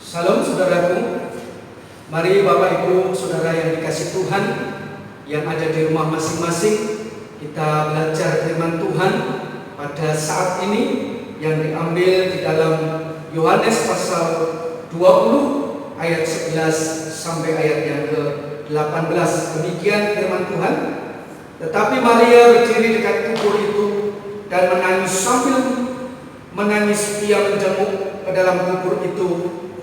Salam saudaraku, mari Bapak Ibu Saudara yang dikasih Tuhan yang ada di rumah masing-masing, kita belajar firman Tuhan pada saat ini yang diambil di dalam Yohanes pasal 20 ayat 11 sampai ayat yang ke-18. Demikian firman Tuhan. Tetapi Maria berdiri dekat kubur itu dan menangis, sambil menangis ia menjenguk ke dalam kubur itu.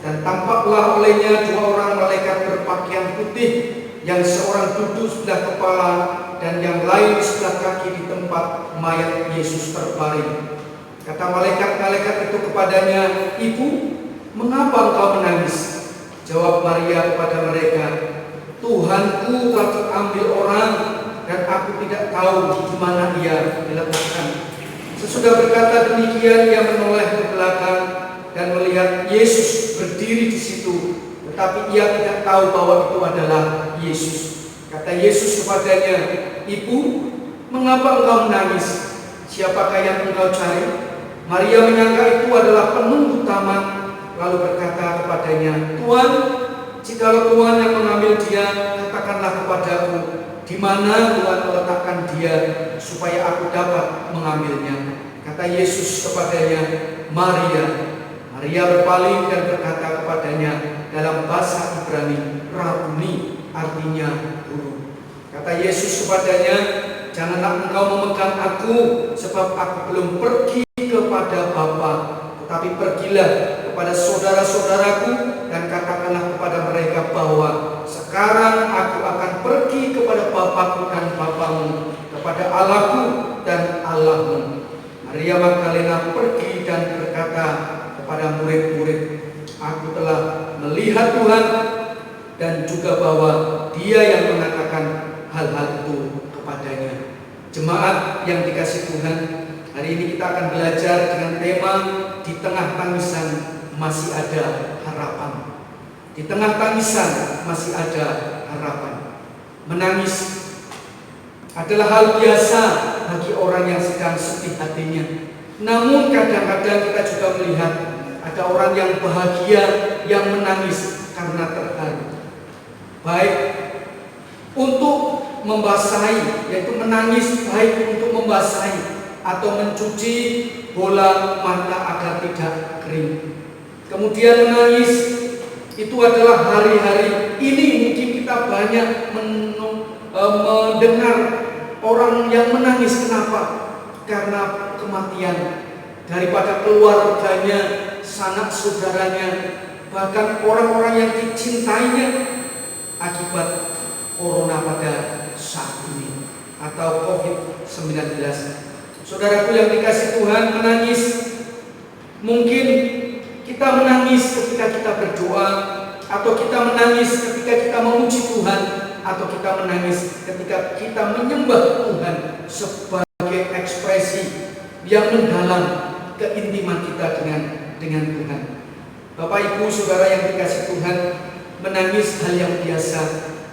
Dan tampaklah olehnya dua orang malaikat berpakaian putih, yang seorang duduk sebelah kepala dan yang lain di sebelah kaki di tempat mayat Yesus terbaring. Kata malaikat-malaikat itu kepadanya, "Ibu, mengapa engkau menangis?" Jawab Maria kepada mereka, "Tuhanku telah diambil orang, dan aku tidak tahu di mana ia diletakkan." Sesudah berkata demikian, ia menoleh ke belakang dan melihat Yesus berdiri di situ, tetapi ia tidak tahu bahwa itu adalah Yesus. Kata Yesus kepadanya, "Ibu, mengapa engkau menangis? Siapakah yang engkau cari?" Maria menyangka itu adalah penunggu taman, lalu berkata kepadanya, "Tuhan, jikalau Tuhan yang mengambil dia, katakanlah kepadaku di mana Tuhan meletakkan dia, supaya aku dapat mengambilnya." Kata Yesus kepadanya, "Maria." Maria berpaling dan berkata kepadanya dalam bahasa Ibrani, "Rabuni," artinya guru. Kata Yesus kepadanya, "Janganlah engkau memegang aku, sebab aku belum pergi kepada Bapa, tetapi pergilah kepada saudara-saudaraku dan katakanlah kepada mereka bahwa sekarang aku akan pergi kepada Bapakku dan Bapamu, kepada Allahku dan Allahmu." Maria Magdalena pergi dan berkata kepada murid-murid, "Aku telah melihat Tuhan, dan juga bahwa Dia yang mengatakan hal-hal itu kepadanya." Jemaat yang dikasih Tuhan, hari ini kita akan belajar dengan tema di tengah tangisan masih ada harapan. Di tengah tangisan masih ada harapan. Menangis adalah hal biasa bagi orang yang sedang sedih hatinya. Namun kadang-kadang kita juga melihat ada orang yang bahagia yang menangis karena terharu. Baik untuk membasahi, yaitu menangis baik untuk membasahi atau mencuci bola mata agar tidak kering. Kemudian menangis itu adalah hari-hari ini mungkin kita banyak mendengar orang yang menangis. Kenapa? Karena kematian daripada keluarganya, sanak saudaranya, bahkan orang-orang yang dicintainya akibat corona pada saat ini atau COVID-19. Saudaraku yang dikasih Tuhan, menangis mungkin kita menangis ketika kita berdoa, atau kita menangis ketika kita memuji Tuhan, atau kita menangis ketika kita menyembah Tuhan sebagai ekspresi yang mendalam keintiman kita dengan Tuhan. Bapak Ibu Saudara yang dikasih Tuhan, menangis hal yang biasa,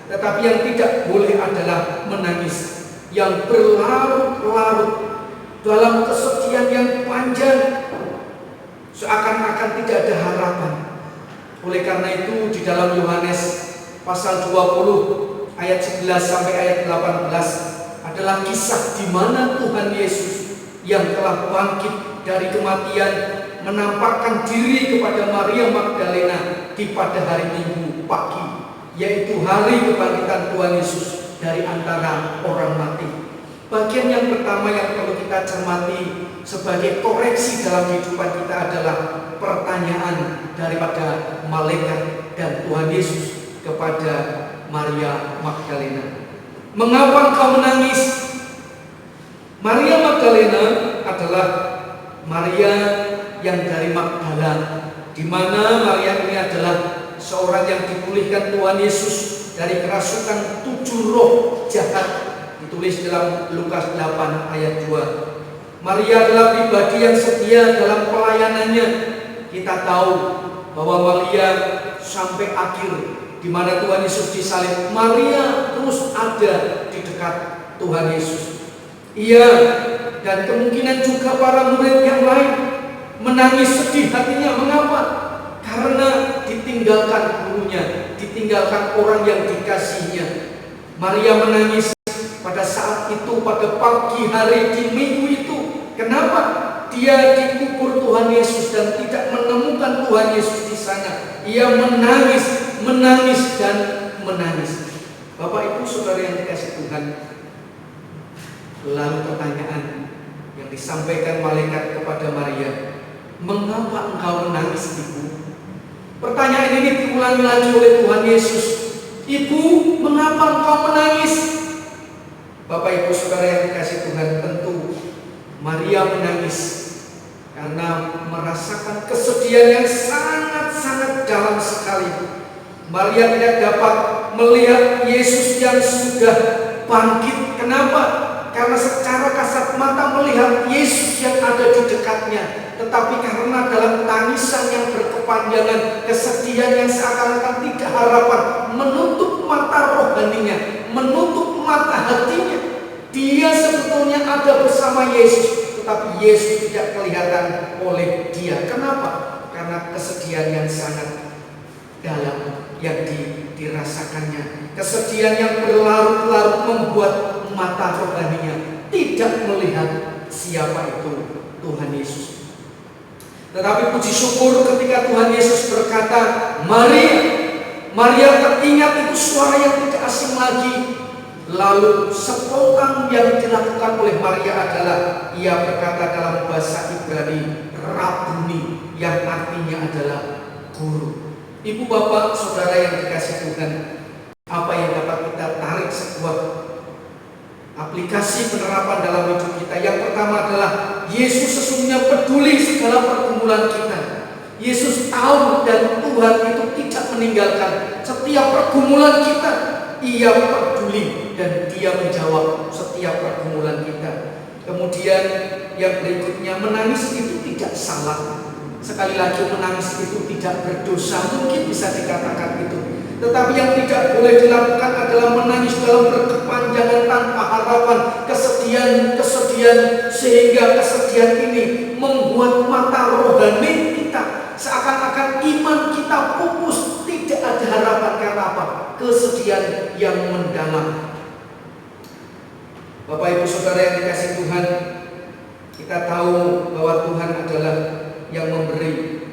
tetapi yang tidak boleh adalah menangis yang berlarut-larut dalam kesedihan yang panjang, seakan-akan tidak ada harapan. Oleh karena itu di dalam Yohanes pasal 20 ayat 11 sampai ayat 18 adalah kisah di mana Tuhan Yesus yang telah bangkit dari kematian menampakkan diri kepada Maria Magdalena di pada hari Minggu pagi, yaitu hari kebangkitan Tuhan Yesus dari antara orang mati. Bagian yang pertama yang perlu kita cermati sebagai koreksi dalam kehidupan kita adalah pertanyaan daripada malaikat dan Tuhan Yesus kepada Maria Magdalena. "Mengapa engkau menangis?" Maria Magdalena adalah Maria yang dari Magdala, di mana Maria ini adalah seorang yang dipulihkan Tuhan Yesus dari kerasukan 7 roh jahat, ditulis dalam Lukas 8 ayat 2. Maria adalah pribadi yang setia dalam pelayanannya. Kita tahu bahwa Maria sampai akhir di mana Tuhan Yesus disalib, Maria terus ada di dekat Tuhan Yesus. Ia dan kemungkinan juga para murid yang lain menangis sedih hatinya. Mengapa? Karena di ditinggalkan gurunya, ditinggalkan orang yang dikasihinya. Maria menangis pada saat itu, pada pagi hari di minggu itu. Kenapa? Dia dikubur Tuhan Yesus dan tidak menemukan Tuhan Yesus di sana. Ia menangis, menangis dan menangis. Bapak Ibu Saudara yang dikasihi Tuhan, lalu pertanyaan yang disampaikan malaikat kepada Maria, mengapa engkau menangis, Ibu? Pertanyaan ini diulangi lagi oleh Tuhan Yesus. Ibu, mengapa engkau menangis? Bapak Ibu Saudara yang dikasihi Tuhan, tentu Maria menangis karena merasakan kesedihan yang sangat-sangat dalam sekali. Maria tidak dapat melihat Yesus yang sudah bangkit. Kenapa? Karena secara kasat mata melihat Yesus yang ada di dekatnya, tetapi karena dalam tangisan yang berkepanjangan, kesedihan yang seakan-akan tidak harapan, menutup mata rohaninya, menutup mata hatinya. Dia sebetulnya ada bersama Yesus, tetapi Yesus tidak kelihatan oleh dia. Kenapa? Karena kesedihan yang sangat dalam yang dirasakannya. Kesedihan yang berlarut-larut membuat mata rohaninya tidak melihat siapa itu Tuhan Yesus. Tetapi puji syukur ketika Tuhan Yesus berkata, Maria, Maria teringat itu suara yang tidak asing lagi. Lalu spontan yang dilakukan oleh Maria adalah ia berkata dalam bahasa Ibrani, Rabuni, yang artinya adalah guru. Ibu bapak saudara yang dikasihi Tuhan, apa yang dapat kita tarik sebuah aplikasi penerapan dalam hidup kita? Yang pertama adalah Yesus sesungguhnya peduli segala pergumulan kita. Yesus tahu dan Tuhan itu tidak meninggalkan setiap pergumulan kita. Ia peduli dan dia menjawab setiap pergumulan kita. Kemudian yang berikutnya, menangis itu tidak salah. Sekali lagi, menangis itu tidak berdosa. Mungkin bisa dikatakan itu. Tetapi yang tidak boleh dilakukan adalah menangis dalam berkepanjangan tanpa harapan, kesedihan, sehingga kesedihan ini membuat mata rohani kita seakan-akan iman kita pupus, tidak ada harapan. Karena apa? Kesedihan yang mendalam. Bapak Ibu Saudara yang dikasihi Tuhan, kita tahu bahwa Tuhan adalah yang memberi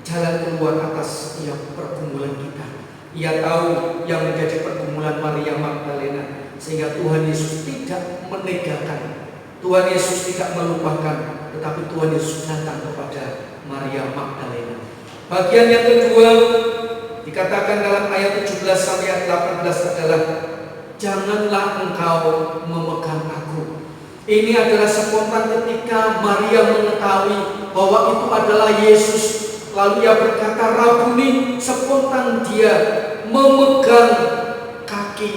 jalan keluar atas setiap pergumulan kita. Ia tahu yang menjadi pergumulan Maria Magdalena, sehingga Tuhan Yesus tidak meninggalkan, Tuhan Yesus tidak melupakan, tetapi Tuhan Yesus datang kepada Maria Magdalena. Bagian yang kedua dikatakan dalam ayat 17 sampai ayat 18 adalah, janganlah engkau memegang aku. Ini adalah spontan ketika Maria mengetahui bahwa itu adalah Yesus. Lalu ia berkata, Rabuni, spontan dia memegang kaki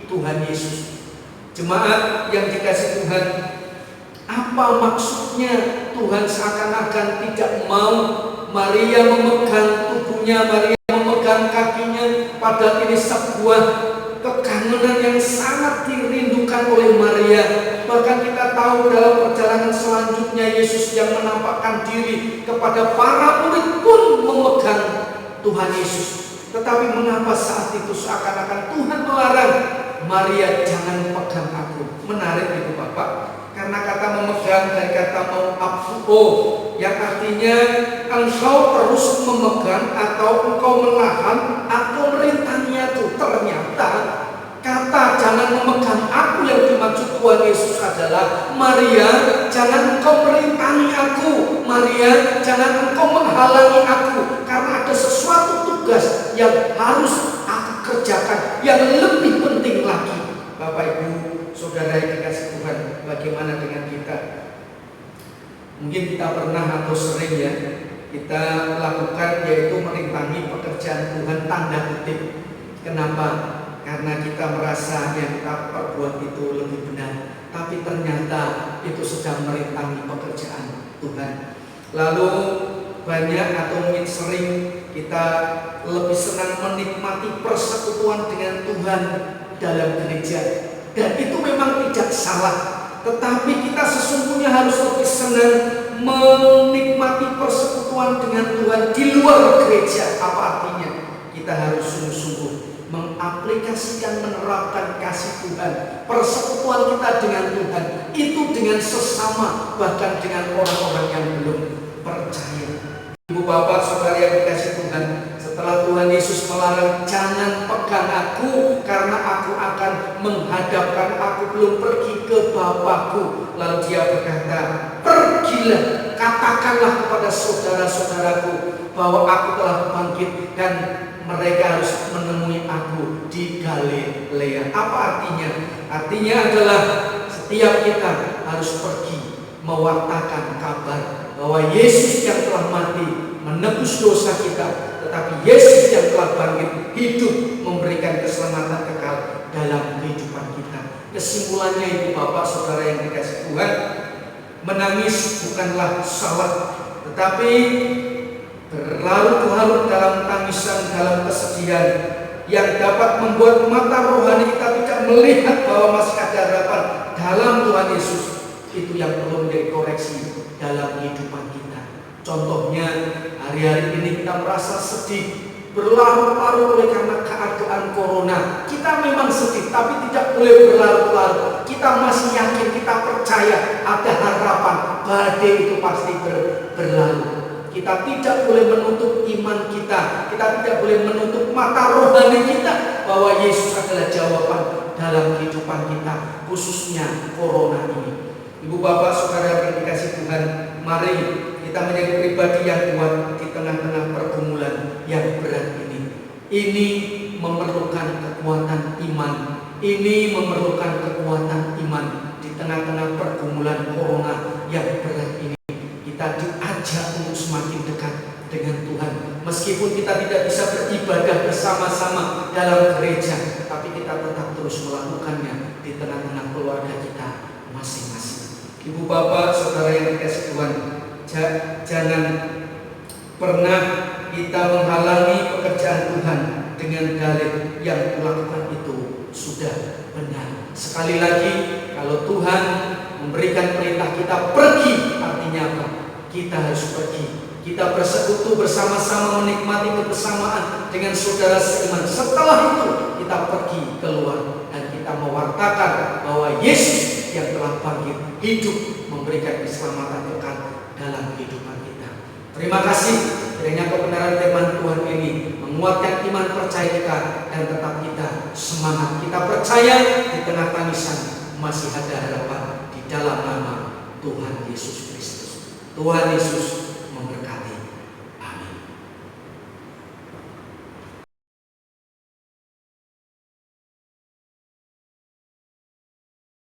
Tuhan Yesus. Jemaat yang dikasihi Tuhan, apa maksudnya Tuhan seakan-akan tidak mau Maria memegang tubuhnya, Maria memegang kakinya? Padahal ini sebuah kekangenan yang sangat dirindukan oleh Maria. Bahkan kita tahu dalam perjalanan selanjutnya Yesus yang menampakkan diri kepada para murid pun memegang Tuhan Yesus. Tetapi mengapa saat itu seakan-akan Tuhan melarang Maria, jangan pegang aku? Menarik Ibu Bapak, karena kata memegang dari kata mau yang artinya engkau terus memegang atau engkau menahan atau merintangi aku. Ternyata kata jangan memegang aku yang dimaksud Tuhan Yesus adalah, Maria, jangan engkau merintangi aku. Maria, jangan engkau menghalangi aku, karena ada sesuatu tugas yang harus aku kerjakan yang lebih penting lagi. Bapak Ibu Saudara yang dikasihi Tuhan, bagaimana dengan kita? Mungkin kita pernah atau sering ya kita lakukan, yaitu merintangi pekerjaan Tuhan, tanda kutip. Kenapa? Karena kita merasa yang kita perbuat itu lebih benar, tapi ternyata itu sedang merintangi pekerjaan Tuhan. Lalu banyak atau mungkin sering kita lebih senang menikmati persekutuan dengan Tuhan dalam gereja, dan itu memang tidak salah. Tetapi kita sesungguhnya harus lebih senang menikmati persekutuan dengan Tuhan di luar gereja. Apa artinya? kita harus sungguh-sungguh mengaplikasikan, menerapkan kasih Tuhan, persekutuan kita dengan Tuhan itu dengan sesama, bahkan dengan orang-orang yang belum percaya. Ibu bapak saudara yang dikasih Tuhan, setelah Tuhan Yesus melarang jangan pegang aku karena aku akan menghadapkan, aku belum pergi ke Bapakku, lalu dia berkata, pergilah, katakanlah kepada saudara-saudaraku bahwa aku telah bangkit dan mereka harus menemui aku di Galilea. Apa artinya? Artinya adalah setiap kita harus pergi mewartakan kabar bahwa Yesus yang telah mati menebus dosa kita, tetapi Yesus yang telah bangkit hidup memberikan keselamatan kekal dalam kehidupan kita. Kesimpulannya ibu bapak saudara yang dikasih Tuhan, menangis bukanlah salah, tetapi berlarut-larut dalam tangisan, dalam kesedihan yang dapat membuat mata rohani kita tidak melihat bahwa masih ada harapan dalam Tuhan Yesus, itu yang perlu dikoreksi dalam kehidupan kita. Contohnya hari-hari ini kita merasa sedih, berlarut-larut oleh karena keadaan corona. Kita memang sedih, tapi tidak boleh berlarut-larut. Kita masih yakin, kita percaya ada harapan, badai itu pasti berlalu. Kita tidak boleh menutup iman kita, kita tidak boleh menutup mata rohani kita bahwa Yesus adalah jawaban dalam kehidupan kita, khususnya corona ini. Ibu bapak saudara yang dikasih Tuhan, mari kita menjadi pribadi yang kuat di tengah-tengah pergumulan yang berat ini. Ini memerlukan kekuatan iman. Ini memerlukan kekuatan iman di tengah-tengah pergumulan corona yang berat ini. Kita diajak untuk semakin dekat dengan Tuhan. Meskipun kita tidak bisa beribadah bersama-sama dalam gereja, tapi kita tetap terus melakukannya di tengah-tengah keluarga kita masing-masing. Ibu bapak saudara yang dikasih Tuhan, jangan pernah kita menghalangi pekerjaan Tuhan dengan dalih yang kulakukan itu sudah benar. Sekali lagi, kalau Tuhan memberikan perintah kita pergi, artinya apa? Kita harus pergi. Kita bersekutu bersama-sama, menikmati kebersamaan dengan saudara seiman. Setelah itu kita pergi keluar dan kita mewartakan bahwa Yesus yang telah bangkit hidup memberikan keselamatan kekal dalam kehidupan kita. Terima kasih kiranya kebenaran firman Tuhan ini menguatkan iman percaya kita dan tetap kita semangat. Kita percaya di tengah tangisan masih ada harapan di dalam nama Tuhan Yesus Kristus. Tuhan Yesus